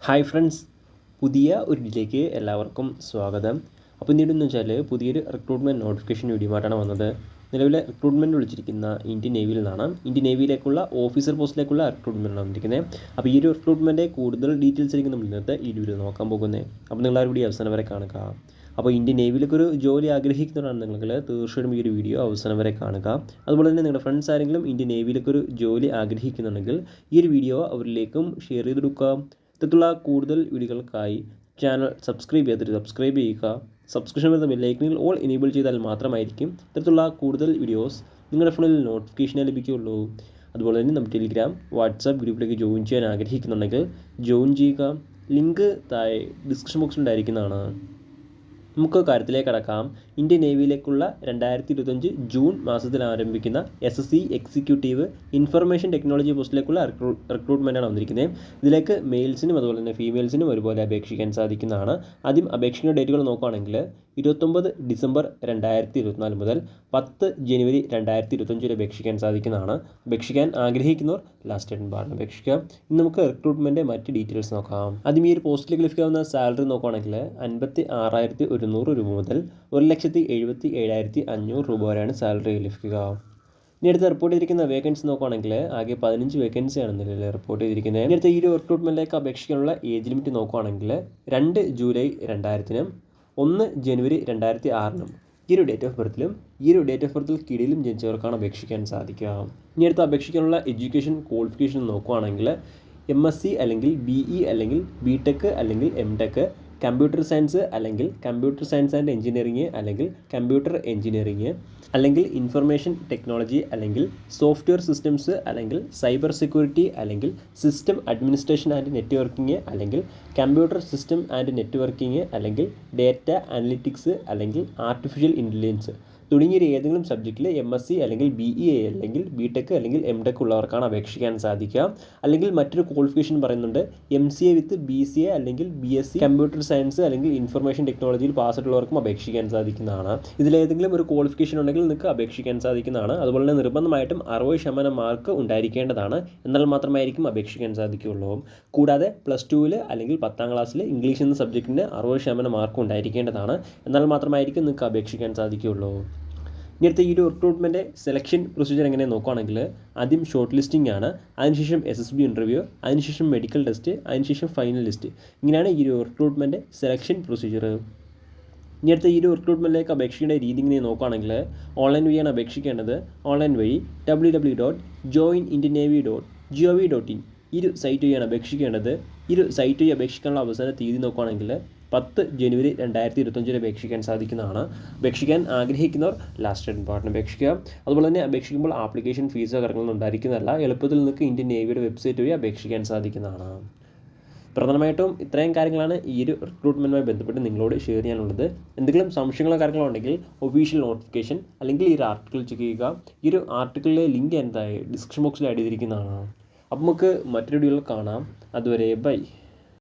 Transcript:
Hi friends, പുതിയ ഒരു വീഡിയോയിലേക്ക് എല്ലാവർക്കും സ്വാഗതം. അപ്പോൾ ഇന്നിട്ടെന്ന് വെച്ചാൽ പുതിയൊരു റിക്രൂട്ട്മെൻറ്റ് നോട്ടിഫിക്കേഷൻ വീഡിയോയുമായിട്ടാണ് വന്നത്. നിലവിലെ റിക്രൂട്ട്മെൻറ്റ് വിളിച്ചിരിക്കുന്ന ഇന്ത്യൻ നേവിയിൽ നിന്നാണ്. ഇന്ത്യൻ നേവിയിലേക്കുള്ള ഓഫീസർ പോസ്റ്റിലേക്കുള്ള റിക്രൂട്ട്മെൻറ്റാണ് വന്നിരിക്കുന്നത്. അപ്പോൾ ഈ ഒരു റിക്രൂട്ട്മെൻറ്റ് കൂടുതൽ ഡീറ്റെയിൽസ് ആയിരിക്കും നമ്മൾ ഇന്നത്തെ ഈ വീഡിയോ നോക്കാൻ പോകുന്നത്. അപ്പോൾ നിങ്ങൾ ആ വീഡിയോ അവസാനം വരെ കാണുക. അപ്പോൾ ഇന്ത്യൻ നേവിയിലേക്ക് ഒരു ജോലി ആഗ്രഹിക്കുന്നവരാണ് നിങ്ങൾ, തീർച്ചയായിട്ടും ഈ ഒരു വീഡിയോ അവസാനം വരെ കാണുക. അതുപോലെ തന്നെ നിങ്ങളുടെ ഫ്രണ്ട്സ് ആരെങ്കിലും ഇന്ത്യൻ നേവിയിലേക്ക് ഒരു ജോലി ആഗ്രഹിക്കുന്നുണ്ടെങ്കിൽ ഈ ഒരു വീഡിയോ അവരിലേക്കും ഷെയർ ചെയ്ത് കൊടുക്കുക. ഇത്തരത്തിലുള്ള കൂടുതൽ വീഡിയോകൾക്കായി ചാനൽ സബ്സ്ക്രൈബ് ചെയ്യുക. സബ്സ്ക്രിപ്ഷൻ വരുന്ന ബെല്ലൈക്കണിൽ ഓൾ എനേബിൾ ചെയ്താൽ മാത്രമായിരിക്കും ഇത്തരത്തിലുള്ള കൂടുതൽ വീഡിയോസ് നിങ്ങളുടെ ഫോണിൽ നോട്ടിഫിക്കേഷനെ ലഭിക്കുകയുള്ളൂ. അതുപോലെ തന്നെ നമ്മുടെ ടെലിഗ്രാം, വാട്സാപ്പ് ഗ്രൂപ്പിലേക്ക് ജോയിൻ ചെയ്യാൻ ആഗ്രഹിക്കുന്നുണ്ടെങ്കിൽ ജോയിൻ ചെയ്യുക. ലിങ്ക് താഴെ ഡിസ്ക്രിപ്ഷൻ ബോക്സിൽ ഉണ്ടായിരിക്കുന്നതാണ്. നമുക്ക് കാര്യത്തിലേക്ക് കടക്കാം. ഇന്ത്യൻ നേവിയിലേക്കുള്ള 2025 ജൂൺ മാസത്തിൽ ആരംഭിക്കുന്ന SSC എക്സിക്യൂട്ടീവ് ഇൻഫർമേഷൻ ടെക്നോളജി പോസ്റ്റിലേക്കുള്ള റിക്രൂട്ട്മെൻറ്റാണ് വന്നിരിക്കുന്നത്. ഇതിലേക്ക് മെയിൽസിനും അതുപോലെ തന്നെ ഫീമെയിൽസിനും ഒരുപോലെ അപേക്ഷിക്കാൻ സാധിക്കുന്നതാണ്. ആദ്യം അപേക്ഷിക്കുന്ന ഡേറ്റുകൾ നോക്കുകയാണെങ്കിൽ 29 ഡിസംബർ 2024 മുതൽ 10 ജനുവരി 2025 വരെ അപേക്ഷിക്കാൻ സാധിക്കുന്നതാണ്. അപേക്ഷിക്കാൻ ആഗ്രഹിക്കുന്നവർ ലാസ്റ്റ് ഡേറ്റ് പാടിന് അപേക്ഷിക്കുക. ഇനി നമുക്ക് റിക്രൂട്ട്മെൻറ്റ് മറ്റ് ഡീറ്റെയിൽസ് നോക്കാം. ആദ്യം ഈ ഒരു പോസ്റ്റിലേക്ക് ലഭിക്കാവുന്ന സാലറി നോക്കുകയാണെങ്കിൽ 56,100 രൂപ മുതൽ 1,77,500 രൂപ വരെയാണ് സാലറി ലഭിക്കുക. ഇനി അടുത്ത് റിപ്പോർട്ട് ചെയ്തിരിക്കുന്ന വേക്കൻസി നോക്കുകയാണെങ്കിൽ ആകെ 15 വേക്കൻസിയാണ് നിലവിൽ റിപ്പോർട്ട് ചെയ്തിരിക്കുന്നത്. ഇനി അടുത്ത ഈ ഒരു റിക്രൂട്ട്മെൻറ്റിലേക്ക് അപേക്ഷിക്കാനുള്ള ഏജ് ലിമിറ്റ് നോക്കുകയാണെങ്കിൽ 2 ജൂലൈ 2000-നും 1 ജനുവരി 2006-നും ഈ ഒരു ഡേറ്റ് ഓഫ് ബർത്തിൽ കീഴിലും ജനിച്ചവർക്കാണ് അപേക്ഷിക്കാൻ സാധിക്കുക. ഇനി അടുത്ത് അപേക്ഷിക്കാനുള്ള എഡ്യൂക്കേഷൻ ക്വാളിഫിക്കേഷൻ നോക്കുകയാണെങ്കിൽ MSc അല്ലെങ്കിൽ BE അല്ലെങ്കിൽ BTech അല്ലെങ്കിൽ MTech, കമ്പ്യൂട്ടർ സയൻസ് അല്ലെങ്കിൽ കമ്പ്യൂട്ടർ സയൻസ് ആൻഡ് എഞ്ചിനീയറിംഗ് അല്ലെങ്കിൽ കമ്പ്യൂട്ടർ എഞ്ചിനീയറിംഗ് അല്ലെങ്കിൽ ഇൻഫർമേഷൻ ടെക്നോളജി അല്ലെങ്കിൽ സോഫ്റ്റ്വെയർ സിസ്റ്റംസ് അല്ലെങ്കിൽ സൈബർ സെക്യൂരിറ്റി അല്ലെങ്കിൽ സിസ്റ്റം അഡ്മിനിസ്ട്രേഷൻ ആൻഡ് നെറ്റ്വർക്കിംഗ് അല്ലെങ്കിൽ കമ്പ്യൂട്ടർ സിസ്റ്റം ആൻഡ് നെറ്റ്വർക്കിംഗ് അല്ലെങ്കിൽ ഡേറ്റ അനലിറ്റിക്സ് അല്ലെങ്കിൽ ആർട്ടിഫിഷ്യൽ ഇൻ്റലിജൻസ് തുടങ്ങിയ ഏതെങ്കിലും സബ്ജക്റ്റിൽ MSc അല്ലെങ്കിൽ BE അല്ലെങ്കിൽ BTech അല്ലെങ്കിൽ MTech ഉള്ളവർക്കാണ് അപേക്ഷിക്കാൻ സാധിക്കുക. അല്ലെങ്കിൽ മറ്റൊരു ക്വാളിഫിക്കേഷൻ പറയുന്നുണ്ട് MCA വിത്ത് BCA അല്ലെങ്കിൽ BSc കമ്പ്യൂട്ടർ സയൻസ് അല്ലെങ്കിൽ ഇൻഫർമേഷൻ ടെക്നോളജിയിൽ പാസ്സായിട്ടുള്ളവർക്കും അപേക്ഷിക്കാൻ സാധിക്കുന്നതാണ്. ഇതിലേതെങ്കിലും ഒരു ക്വാളിഫിക്കേഷൻ ഉണ്ടെങ്കിൽ നിങ്ങൾക്ക് അപേക്ഷിക്കാൻ സാധിക്കുന്നതാണ്. അതുപോലെ തന്നെ നിർബന്ധമായിട്ടും 60% മാർക്ക് ഉണ്ടായിരിക്കേണ്ടതാണ്. എന്നാൽ മാത്രമായിരിക്കും അപേക്ഷിക്കാൻ സാധിക്കുകയുള്ളൂ. കൂടാതെ +2 അല്ലെങ്കിൽ 10ാം ക്ലാസ്സിൽ ഇംഗ്ലീഷ് എന്ന സബ്ജക്റ്റിന് 60% മാർക്ക് ഉണ്ടായിരിക്കേണ്ടതാണ്. എന്നാൽ മാത്രമായിരിക്കും നിങ്ങൾക്ക് അപേക്ഷിക്കാൻ സാധിക്കുകയുള്ളൂ. ഇനി അടുത്ത ഈ ഒരു റിക്രൂട്ട്മെൻറ്റ് സെലക്ഷൻ പ്രൊസീജിയർ എങ്ങനെ നോക്കുകയാണെങ്കിൽ ആദ്യം ഷോർട്ട് ലിസ്റ്റിംഗ് ആണ്, അതിനുശേഷം SSB ഇൻ്റർവ്യൂ, അതിനുശേഷം മെഡിക്കൽ ടെസ്റ്റ്, അതിനുശേഷം ഫൈനൽ ലിസ്റ്റ്. ഇങ്ങനെയാണ് ഈ ഒരു റിക്രൂട്ട്മെൻറ്റ് സെലക്ഷൻ പ്രൊസീജിയർ. ഇനി അടുത്ത ഈ ഒരു റിക്രൂട്ട്മെൻറ്റിലേക്ക് അപേക്ഷിക്കേണ്ട രീതി ഇങ്ങനെ നോക്കുകയാണെങ്കിൽ ഓൺലൈൻ വഴിയാണ് അപേക്ഷിക്കേണ്ടത്. ഓൺലൈൻ വഴി www.joinindiannavy.gov.in ഈ ഒരു സൈറ്റ് വഴിയാണ് അപേക്ഷിക്കേണ്ടത്. ഈ ഒരു സൈറ്റ് വഴി അപേക്ഷിക്കാനുള്ള അവസാന തീയതി നോക്കുകയാണെങ്കിൽ 10 ജനുവരി 2025 അപേക്ഷിക്കാൻ സാധിക്കുന്നതാണ്. അപേക്ഷിക്കാൻ ആഗ്രഹിക്കുന്നവർ ലാസ്റ്റ് ഡേറ്റ് പാർട്ടിന് അപേക്ഷിക്കുക. അതുപോലെ തന്നെ അപേക്ഷിക്കുമ്പോൾ ആപ്ലിക്കേഷൻ ഫീസോ കാര്യങ്ങളൊന്നും ഉണ്ടായിരിക്കുന്നതല്ല. എളുപ്പത്തിൽ നിങ്ങൾക്ക് ഇന്ത്യൻ നേവിയുടെ വെബ്സൈറ്റ് വഴി അപേക്ഷിക്കാൻ സാധിക്കുന്നതാണ്. പ്രധാനമായിട്ടും ഇത്രയും കാര്യങ്ങളാണ് ഈ ഒരു റിക്രൂട്ട്മെൻറ്റുമായി ബന്ധപ്പെട്ട് നിങ്ങളോട് ഷെയർ ചെയ്യാനുള്ളത്. എന്തെങ്കിലും സംശയങ്ങളോ കാര്യങ്ങളോ ഉണ്ടെങ്കിൽ ഒഫീഷ്യൽ നോട്ടിഫിക്കേഷൻ അല്ലെങ്കിൽ ഈ ഒരു ആർട്ടിക്കിൾ ചെക്ക് ചെയ്യുക. ഈ ഒരു ആർട്ടിക്കിളിലെ ലിങ്ക് എന്തായി ഡിസ്ക്രിപ്ഷൻ ബോക്സിൽ ആഡ് ചെയ്തിരിക്കുന്നതാണ്. അപ്പോൾ നമുക്ക് മറ്റൊരു വീഡിയോയിൽ കാണാം. അതുവരെ ബൈ.